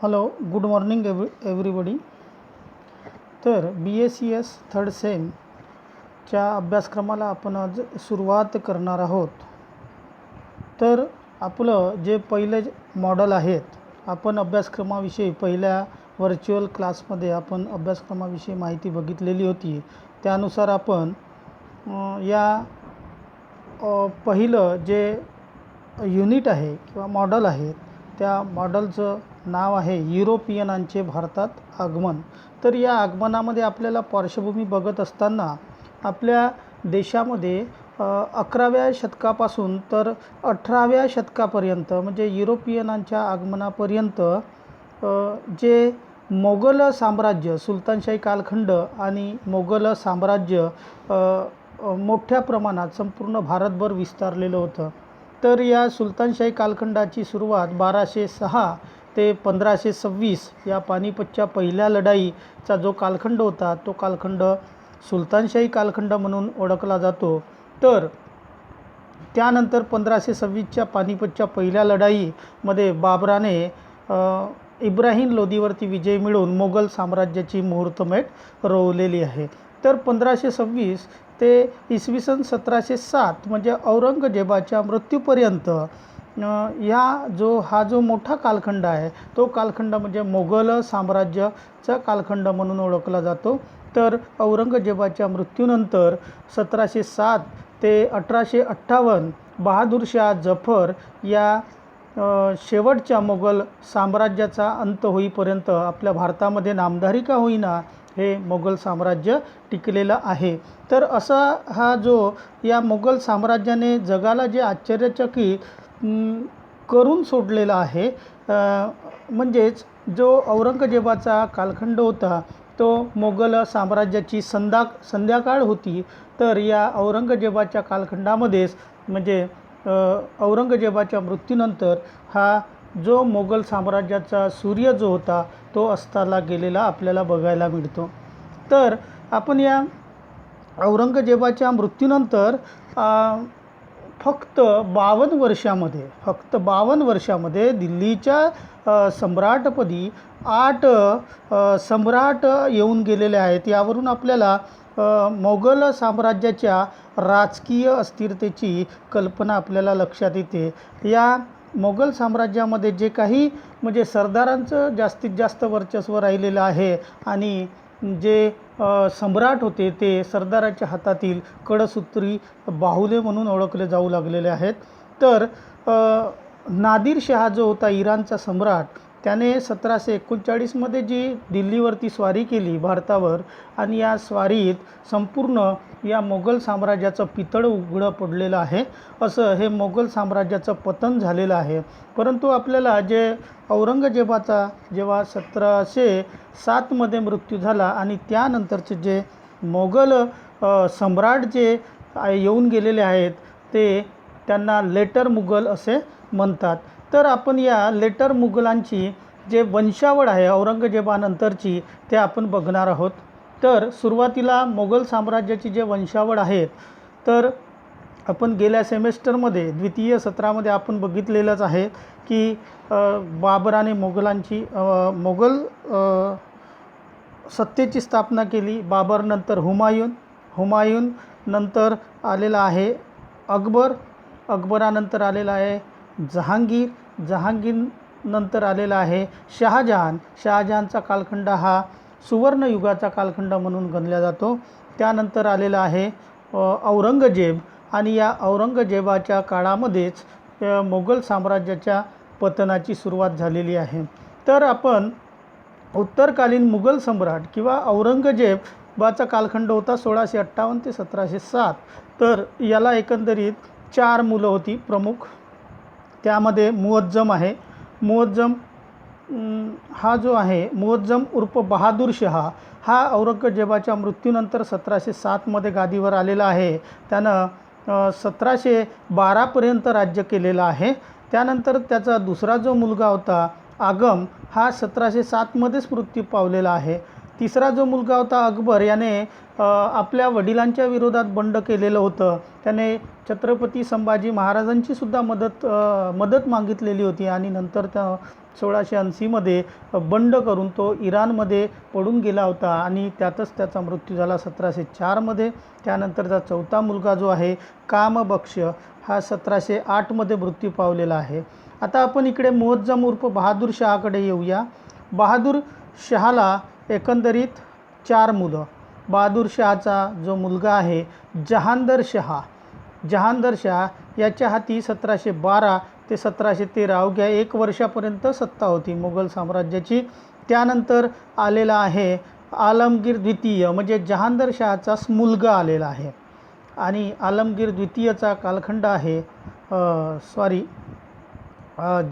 Hello good morning everybody. तर BACS third सेमच्या अभ्यासक्रमाला आपण आज सुरुवात करणार आहोत. तर आपलं जे पहिले मॉडेल आहेत, आपण अभ्यासक्रमाविषयी पहिल्या व्हर्च्युअल क्लासमध्ये आपण अभ्यासक्रमाविषयी माहिती बघितलेली होती. त्यानुसार आपण पहिलं जे युनिट आहे किंवा मॉडेल आहे त्या मॉडेलचं नाव आहे युरोपियनांचे भारतात आगमन. तर या आगमनामध्ये आपल्याला पार्श्वभूमी बघत असताना आपल्या देशामध्ये 11व्या शतकापासून तर 18व्या शतकापर्यंत म्हणजे युरोपियनांच्या आगमनापर्यंत जे मोगल साम्राज्य, सुलतानशाही कालखंड आणि मोगल साम्राज्य मोठ्या प्रमाणात संपूर्ण भारतभर विस्तारलेलं होतं. तर या सुलतानशाही कालखंडाची सुरुवात 1206 ते 1526 या पानिपतच्या पहिल्या लढाईचा जो कालखंड होता तो कालखंड सुलतानशाही कालखंड म्हणून ओळखला जातो. तर त्यानंतर 1526च्या पानिपतच्या पहिल्या लढाईमध्ये बाबराने इब्राहिम लोदीवरती विजय मिळवून मोगल साम्राज्याची मुहूर्तमेढ रोवलेली आहे. तर 1526 ते इसवी सन 1707 म्हणजे औरंगजेबाच्या मृत्यूपर्यंत हा जो मोठा कालखंड आहे तो कालखंड म्हणजे मोगल साम्राज्याचा कालखंड म्हणून ओळखला जातो. तर औरंगजेबाच्या मृत्यूनंतर 1707 ते 1858 बहादूर शाह जफर या शेवटच्या मोगल साम्राज्याचा अंत होईपर्यंत आपल्या भारतामध्ये नामधारी का होईना हे मोगल साम्राज्य टिकलेलं आहे. तर असा हा जो या मोगल साम्राज्याने जगाला जे आश्चर्यचकित करून सोडलेला आहे, म्हणजेच जो औरंगजेबाचा कालखंड होता तो मोगल साम्राज्याची संध्याकाळ होती. तर या औरंगजेबाच्या कालखंडामध्येच म्हणजे औरंगजेबाच्या मृत्यूनंतर हा जो मोगल साम्राज्याचा सूर्य जो होता तो अस्ताला गेलेला आपल्याला बघायला मिळतो. तर आपण या औरंगजेबाच्या मृत्यूनंतर फक्त 52 वर्षामध्ये दिल्लीच्या सम्राटपदी 8 सम्राट येऊन गेलेले आहेत. यावरून आपल्याला मोगल साम्राज्याच्या राजकीय अस्थिरतेची कल्पना आपल्याला लक्षात येते. या मोगल साम्राज्यामध्ये जे काही म्हणजे सरदारांचं जास्तीत जास्त वर्चस्व राहिलेलं आहे आणि जे सम्राट होते ते सरदाराच्या हातातील कडसूत्री बाहुले म्हणून ओळखले जाऊ लागलेले आहेत. तर नादिर शहा जो होता इराणचा सम्राट, त्याने 1739मध्ये जी दिल्लीवरती स्वारी केली भारतावर आणि या स्वारीत संपूर्ण या मोगल साम्राज्याचं पितळ उघडं पडलेलं आहे. असं हे मोगल साम्राज्याचं पतन झालेलं आहे. परंतु आपल्याला जे औरंगजेबाचा जेव्हा 1707मध्ये मृत्यू झाला आणि त्यानंतरचे जे मोगल सम्राट जे येऊन गेलेले आहेत ते त्यांना लेटर मुघल असे म्हणतात. तर आपण या लेटर मुघलांची जे वंशावळ आहे औरंगजेबानंतरची ते आपण बघणार आहोत. तर सुरुवातीला मोगल साम्राज्याची जे वंशावळ आहेत तर आपण गेल्या सेमेस्टरमध्ये द्वितीय सत्रामध्ये आपण बघितलेलंच आहे की बाबराने मोगल सत्तेची स्थापना केली. बाबर नंतर हुमायून नंतर आलेला आहे अकबरानंतर आलेला आहे जहांगीर नंतर आलेला आहे शहाजहानचा कालखंड हा सुवर्णयुगाचा कालखंड म्हणून गणला जातो. त्यानंतर आलेला आहे औरंगजेब आणि या औरंगजेबाच्या काळामध्येच मोगल साम्राज्याच्या पतनाची सुरुवात झालेली आहे. तर आपण उत्तरकालीन मुघल सम्राट किंवा औरंगजेबाचा कालखंड होता 1658 ते 1707. तर याला एकंदरीत 4 मुलं होती प्रमुख. त्यामध्ये मुअज्जम हा जो आहे मुअज्जम उर्फ बहादूर शहा हा औरंगजेबाच्या मृत्यूनंतर 1707मध्ये गादीवर आलेला आहे. त्यानं 1712पर्यंत राज्य केलेलं आहे. त्यानंतर त्याचा दुसरा जो मुलगा होता आगम हा 1707मध्येच मृत्यू पावलेला आहे. तिसरा जो मुलगा होता अकबर याने आपल्या वडिलांच्या विरोधात बंड केलेलं होतं. त्याने छत्रपती संभाजी महाराजांची सुद्धा मदत मागितलेली होती आणि नंतर 1680मध्ये बंड करून तो इराणमध्ये पडून गेला होता आणि त्यातच त्याचा मृत्यू झाला 1704मध्ये. त्यानंतरचा चौथा मुलगा जो आहे कामबक्ष हा 1708मध्ये मृत्यू पावलेला आहे. आता आपण इकडे मुअज्जम उर्फ बहादूर शहाकडे येऊया. बहादूर शहाला एकंदरीत 4 मुलं. बहादूर शहाचा जो मुलगा आहे जहांदर शहा याच्या हाती 1712 ते 1713 अवघ्या 1 वर्षापर्यंत सत्ता होती मोगल साम्राज्याची. त्यानंतर आलेला आहे आलमगीर द्वितीय, म्हणजे जहांदर शहाचाच मुलगा आलेला आहे. आणि आलमगीर द्वितीयचा कालखंड आहे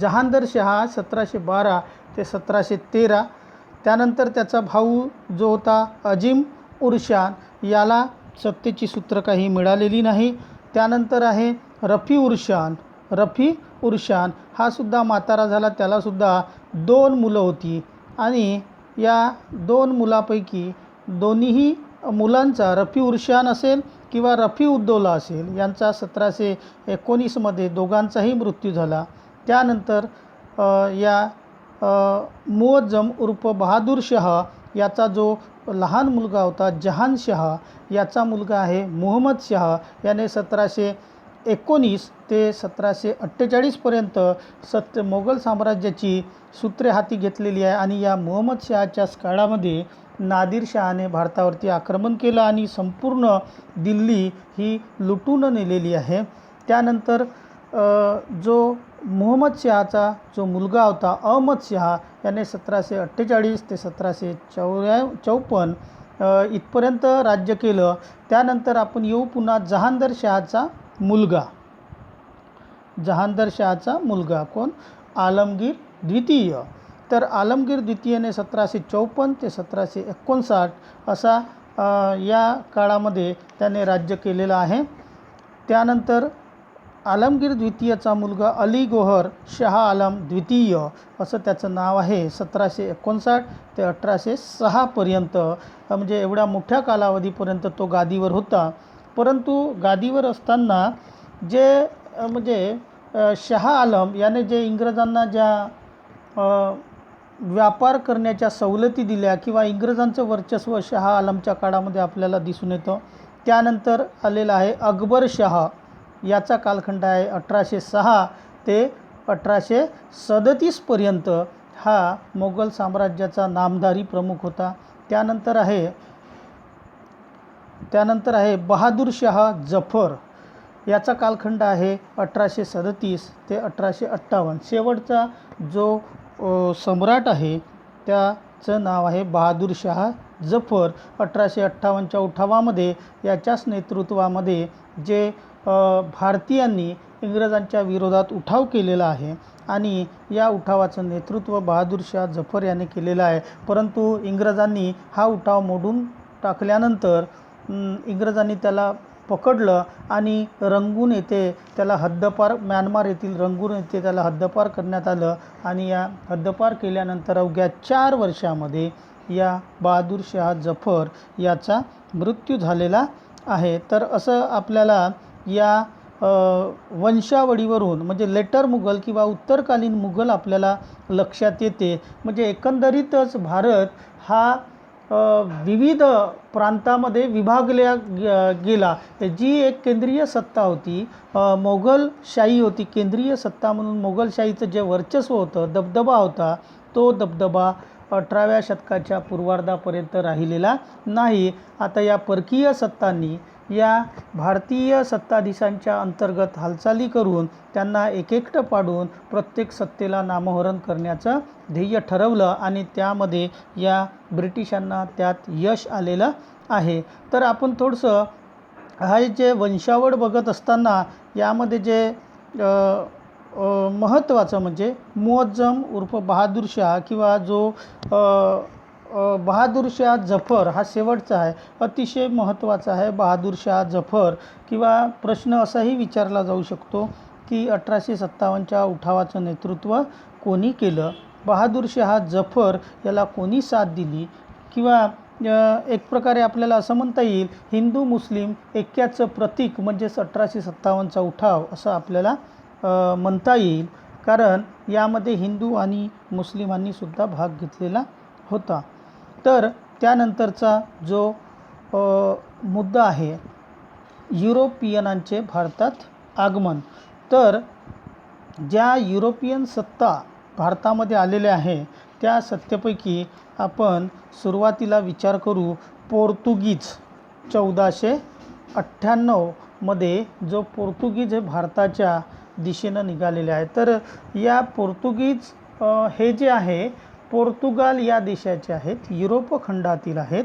जहांदर शहा 1712 ते 1713. त्यानंतर त्याचा भाऊ जो होता अजिम उर्शान, याला सत्तेची सूत्र काही मिळालेली नाही. त्यानंतर आहे रफी उर्शान हा सुद्धा म्हातारा झाला. त्यालासुद्धा 2 मुलं होती आणि या 2 मुलापैकी दोन्हीही मुलांचा रफी उर्शान असेल किंवा रफी उद्दौला असेल यांचा 1719मध्ये दोघांचाही मृत्यू झाला. त्यानंतर या मुअज्जम उर्फ बहादूर शहा याचा जो लहान मुलगा होता जहान शहा, याचा मुलगा आहे मुहम्मद शहा. याने 1719 ते 1748पर्यंत मोगल साम्राज्याची सूत्रे हाती घेतलेली आहे. आणि या मुहम्मद शहाच्याच काळामध्ये नादिर शहाने भारतावरती आक्रमण केलं आणि संपूर्ण दिल्ली ही लुटून नेलेली आहे. त्यानंतर जो मुहम्मद शहाचा जो मुलगा होता अहमद शहा याने 1748 ते 1754 इथपर्यंत राज्य केलं. त्यानंतर आपण येऊ पुन्हा जहांदर शहाचा मुलगा कोण? आलमगीर द्वितीय. तर आलमगीर द्वितीयने 1754 ते 1759 असा या काळामध्ये त्याने राज्य केलेलं आहे. त्यानंतर आलमगीर द्वितीयचा मुलगा अली गोहर शाह आलम द्वितीय असं त्याचं नाव आहे. 1759 ते 1806पर्यंत, म्हणजे एवढ्या मोठ्या कालावधीपर्यंत तो गादीवर होता. परंतु गादीवर असताना जे शाह आलम याने जे इंग्रजांना ज्या व्यापार करण्याच्या सवलती दिल्या किंवा इंग्रजांचं वर्चस्व शाह आलमच्या काळामध्ये आपल्याला दिसून येतं. त्यानंतर आलेला आहे अकबर शाह, याचा कालखंड आहे 1806 ते 1837पर्यंत. हा मोगल साम्राज्याचा नामधारी प्रमुख होता. त्यानंतर आहे बहादूर शाह जफर, याचा कालखंड आहे 1837 ते 1858. शेवटचा जो सम्राट आहे त्याचं नाव आहे बहादूर शाह जफर. 1858च्या उठावामध्ये याच्याच नेतृत्वामध्ये जे भारतीयांनी इंग्रजांच्या विरोधात उठाव केलेला आहे आणि या उठावाचं नेतृत्व बहादूर शाह जफर याने केलेलं आहे. परंतु इंग्रजांनी हा उठाव मोडून टाकल्यानंतर इंग्रजांनी त्याला पकडलं आणि रंगून येथे त्याला हद्दपार, म्यानमार येथील रंगून येथे त्याला हद्दपार करण्यात आलं. आणि या हद्दपार केल्यानंतर अवघ्या 4 वर्षामध्ये या बहादूर शाह जफर याचा मृत्यू झालेला आहे. तर असं आपल्याला या वंशावळीवरून म्हणजे लेटर मुघल किंवा उत्तरकालीन मुघल आपल्याला लक्षात येते. म्हणजे एकंदरीतच भारत हा विविध प्रांतामध्ये विभागल्या गेला. जी एक केंद्रीय सत्ता होती, मोगलशाही होती, केंद्रीय सत्ता म्हणून मोगलशाहीचं जे वर्चस्व होतं, दबदबा होता, तो दबदबा 18व्या शतकाच्या पूर्वार्धापर्यंत राहिलेला नाही. आता या परकीय सत्तांनी या भारतीय सत्ताधीशांच्या अंतर्गत हालचाली करून त्यांना एकेकटं पाडून प्रत्येक सत्तेला नामोहरण करण्याचं ध्येय ठरवलं आणि त्यामध्ये या ब्रिटिशांना त्यात यश आलेलं आहे. तर आपण थोडंसं हा जे वंशावळ बघत असताना यामध्ये जे महत्त्वाचं म्हणजे मुअज्जम उर्फ बहादूर शाह किंवा जो बहादूर शाह जफर हा शेवटचा आहे, अतिशय महत्त्वाचा आहे बहादूर शाह जफर. किंवा प्रश्न असाही विचारला जाऊ शकतो की 1857च्या उठावाचं नेतृत्व कोणी केलं, बहादूर शाह जफर याला कोणी साथ दिली, किंवा एक प्रकारे आपल्याला असं म्हणता येईल हिंदू मुस्लिम ऐक्याचं प्रतीक म्हणजेच 1857चा उठाव असं आपल्याला म्हणता येईल. कारण यामध्ये हिंदू आणि मुस्लिमांनीसुद्धा भाग घेतलेला होता. तर त्यानंतरचा जो मुद्दा आहे युरोपियनांचे भारतात आगमन. तर ज्या युरोपियन सत्ता भारतामध्ये आलेल्या आहे त्या सत्तेपैकी आपण सुरुवातीला विचार करू पोर्तुगीज. 1498मध्ये जो पोर्तुगीज हे भारताच्या दिशेनं निघालेले आहे. तर या पोर्तुगीज हे जे आहे पोर्तुगाल या देशाचे आहेत, युरोप खंडातील आहेत